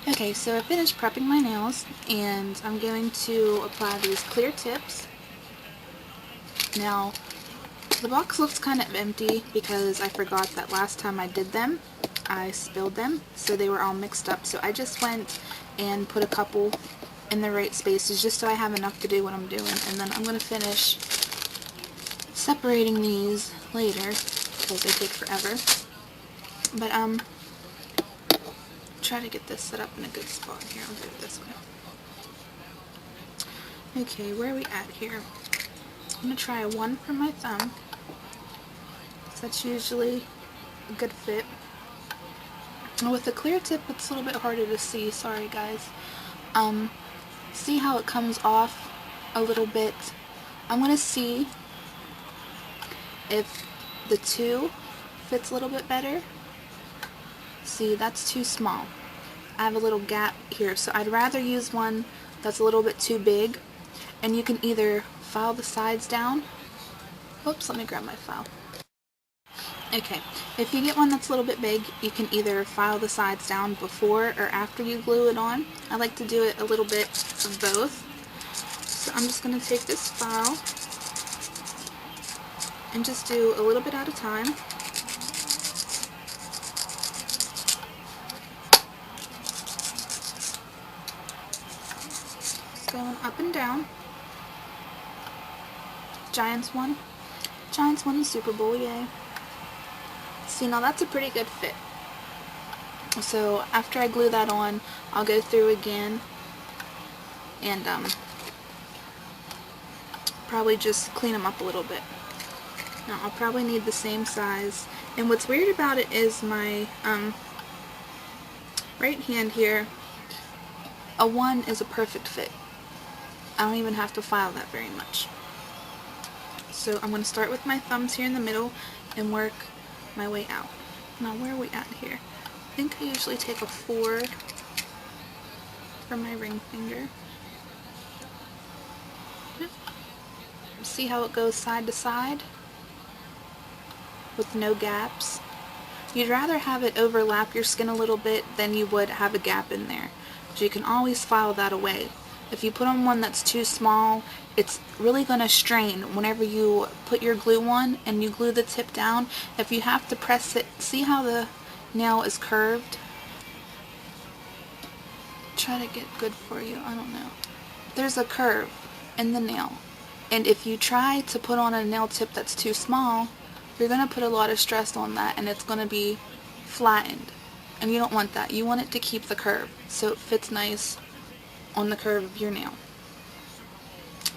Okay, so I finished prepping my nails, and I'm going to apply these clear tips. Now, the box looks kind of empty because I forgot that last time I did them, I spilled them, so they were all mixed up. So I just went and put a couple in the right spaces just so I have enough to do what I'm doing. And then I'm going to finish separating these later because they take forever. But try to get this set up in a good spot here. I'll do it this way. Okay, where are we at here? I'm going to try one for my thumb. So that's usually a good fit. And with the clear tip, it's a little bit harder to see. Sorry, guys. See how it comes off a little bit? I'm going to see if the 2 fits a little bit better. See, that's too small. I have a little gap here, so I'd rather use one that's a little bit too big. And you can either file the sides down. Oops, let me grab my file. Okay, if you get one that's a little bit big, you can either file the sides down before or after you glue it on. I like to do it a little bit of both. So I'm just going to take this file and just do a little bit at a time. Just going up and down. Giants won. Giants won the Super Bowl, yay. See, now that's a pretty good fit. So after I glue that on, I'll go through again and probably just clean them up a little bit. Now I'll probably need the same size. And what's weird about it is my right hand here, a 1 is a perfect fit. I don't even have to file that very much. So I'm going to start with my thumbs here in the middle and work my way out. Now where are we at here? I think I usually take a 4 for my ring finger. See how it goes side to side with no gaps? You'd rather have it overlap your skin a little bit than you would have a gap in there. So you can always file that away. If you put on one that's too small, it's really going to strain whenever you put your glue on and you glue the tip down. If you have to press it, see how the nail is curved? Try to get good for you, I don't know. There's a curve in the nail. And if you try to put on a nail tip that's too small, you're going to put a lot of stress on that and it's going to be flattened. And you don't want that. You want it to keep the curve so it fits nice on the curve of your nail.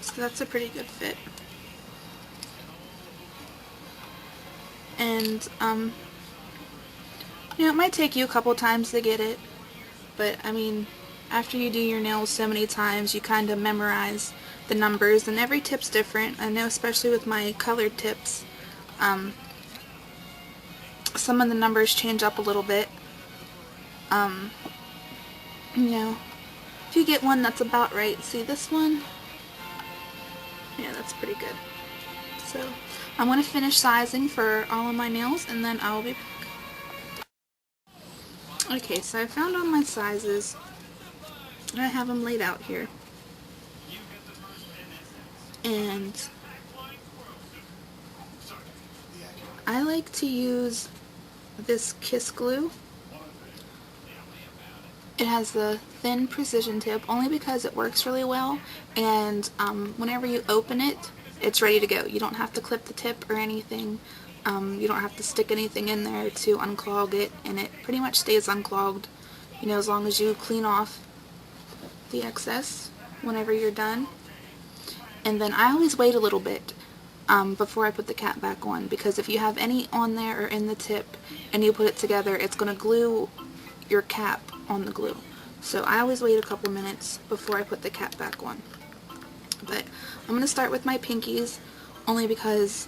So that's a pretty good fit. And it might take you a couple times to get it, but I mean, after you do your nails so many times, you kind of memorize the numbers, and every tip's different. I know, especially with my colored tips, some of the numbers change up a little bit. If you get one that's about right, see this one? Yeah, that's pretty good. So I'm going to finish sizing for all of my nails and then I'll be back. Okay, so I found all my sizes. I have them laid out here. And I like to use this Kiss glue. It has the thin precision tip only because it works really well, and whenever you open it, it's ready to go. You don't have to clip the tip or anything. You don't have to stick anything in there to unclog it, and it pretty much stays unclogged, as long as you clean off the excess whenever you're done. And then I always wait a little bit before I put the cap back on, because if you have any on there or in the tip and you put it together, it's going to glue your cap on the glue. So I always wait a couple minutes before I put the cap back on. But I'm going to start with my pinkies, only because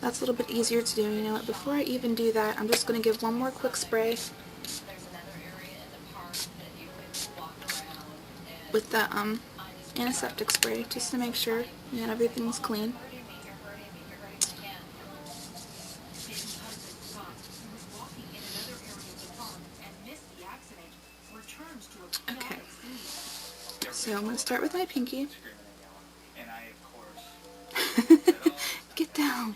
that's a little bit easier to do. You know what, before I even do that, I'm just going to give one more quick spray with the antiseptic spray, just to make sure that everything's clean. So I'm going to start with my pinky. Get down.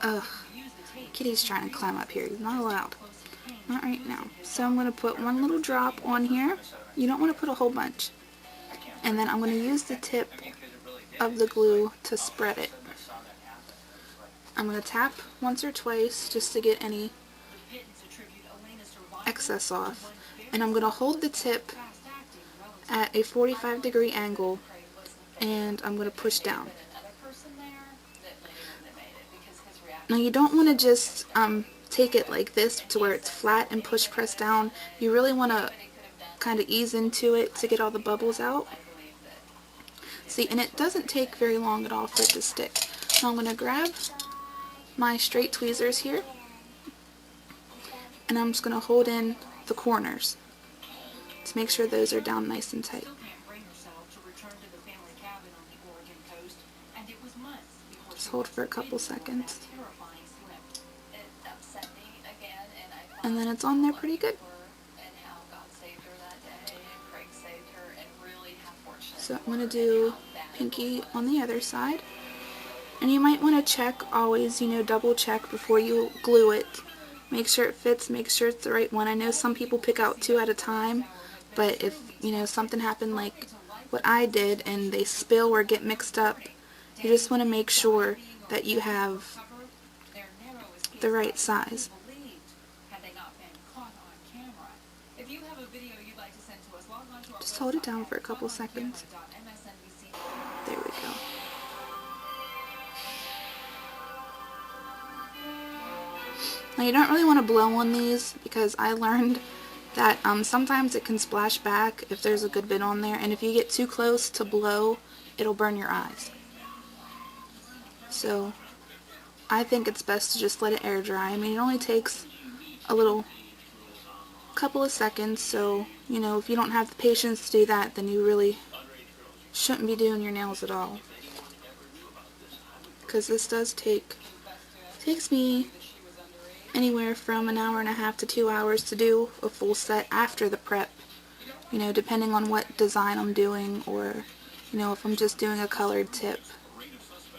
Ugh. Kitty's trying to climb up here. He's not allowed. Not right now. So I'm going to put one little drop on here. You don't want to put a whole bunch. And then I'm going to use the tip of the glue to spread it. I'm going to tap once or twice just to get any excess off. And I'm going to hold the tip at a 45-degree angle and I'm going to push down. Now you don't want to just take it like this to where it's flat and push press down. You really want to kind of ease into it to get all the bubbles out. See, and it doesn't take very long at all for it to stick. Now I'm going to grab my straight tweezers here and I'm just going to hold in the corners to make sure those are down nice and tight. Just hold for a couple seconds. And then it's on there pretty good. So I'm going to do pinky on the other side. And you might want to check always, double check before you glue it. Make sure it fits, make sure it's the right one. I know some people pick out 2 at a time, but if, something happened like what I did and they spill or get mixed up, you just want to make sure that you have the right size. Just hold it down for a couple seconds. There we go. Now you don't really want to blow on these because I learned that sometimes it can splash back if there's a good bit on there, and if you get too close to blow, it'll burn your eyes. So I think it's best to just let it air dry. I mean, it only takes a couple of seconds, so if you don't have the patience to do that, then you really shouldn't be doing your nails at all. Because this takes me anywhere from 1.5 hours to 2 hours to do a full set after the prep, depending on what design I'm doing, or if I'm just doing a colored tip.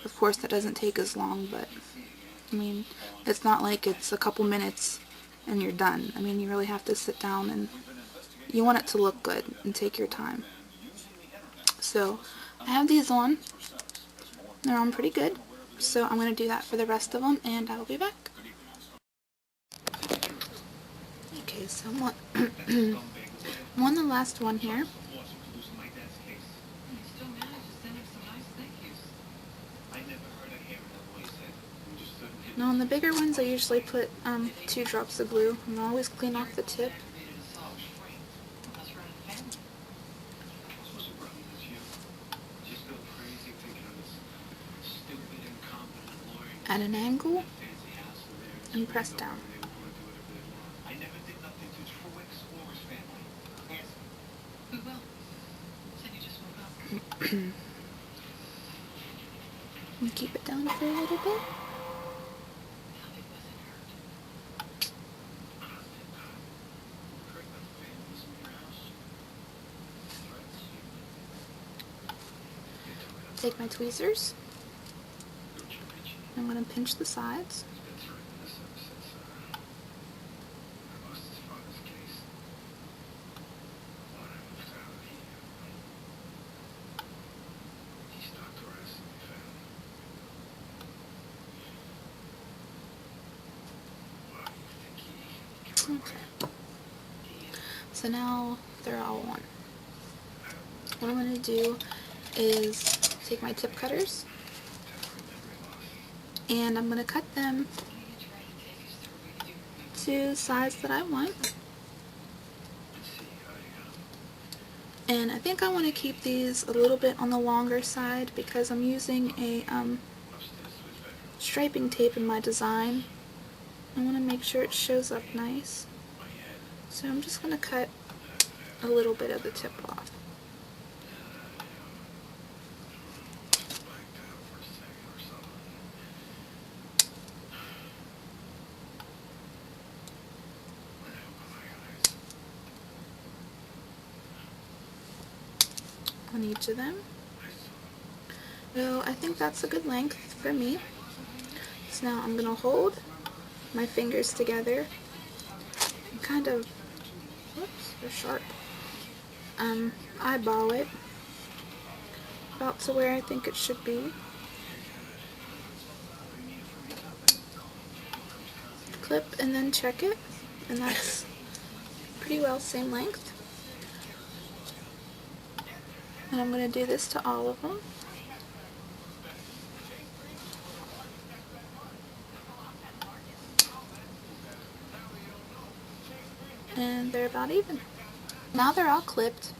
Of course that doesn't take as long, but I mean, it's not like it's a couple minutes and you're done. I mean, you really have to sit down and you want it to look good and take your time. So I have these on. They're on pretty good. So I'm going to do that for the rest of them and I will be back. Okay, so I'm on the last one here. Now on the bigger ones I usually put 2 drops of glue, and I always clean off the tip. At an angle and press down. And keep it down for a little bit. Take my tweezers. I'm going to pinch the sides. Okay. So now they're all on. What I'm going to do is take my tip cutters and I'm going to cut them to the size that I want. And I think I want to keep these a little bit on the longer side because I'm using a striping tape in my design. I want to make sure it shows up nice. So I'm just going to cut a little bit of the tip off. on each of them. So I think that's a good length for me. So now I'm going to hold my fingers together and kind of, whoops, they're sharp, eyeball it about to where I think it should be. Clip and then check it, and that's pretty well same length. And I'm going to do this to all of them. And they're about even. Now they're all clipped,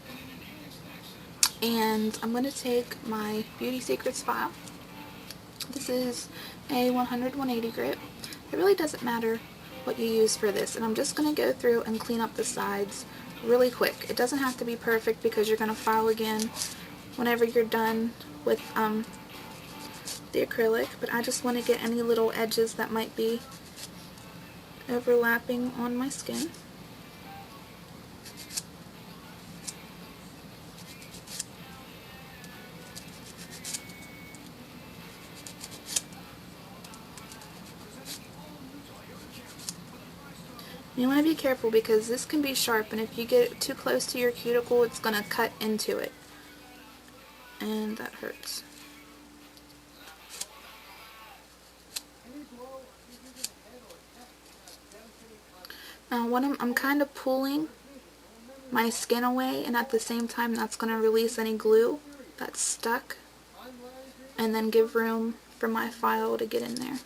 and I'm going to take my Beauty Secrets file. This is a 100-180 grit. It really doesn't matter what you use for this, and I'm just going to go through and clean up the sides really quick. It doesn't have to be perfect because you're going to file again whenever you're done with the acrylic, but I just want to get any little edges that might be overlapping on my skin. You want to be careful because this can be sharp, and if you get too close to your cuticle, it's going to cut into it, and that hurts. Now I'm kind of pulling my skin away, and at the same time that's going to release any glue that's stuck and then give room for my file to get in there.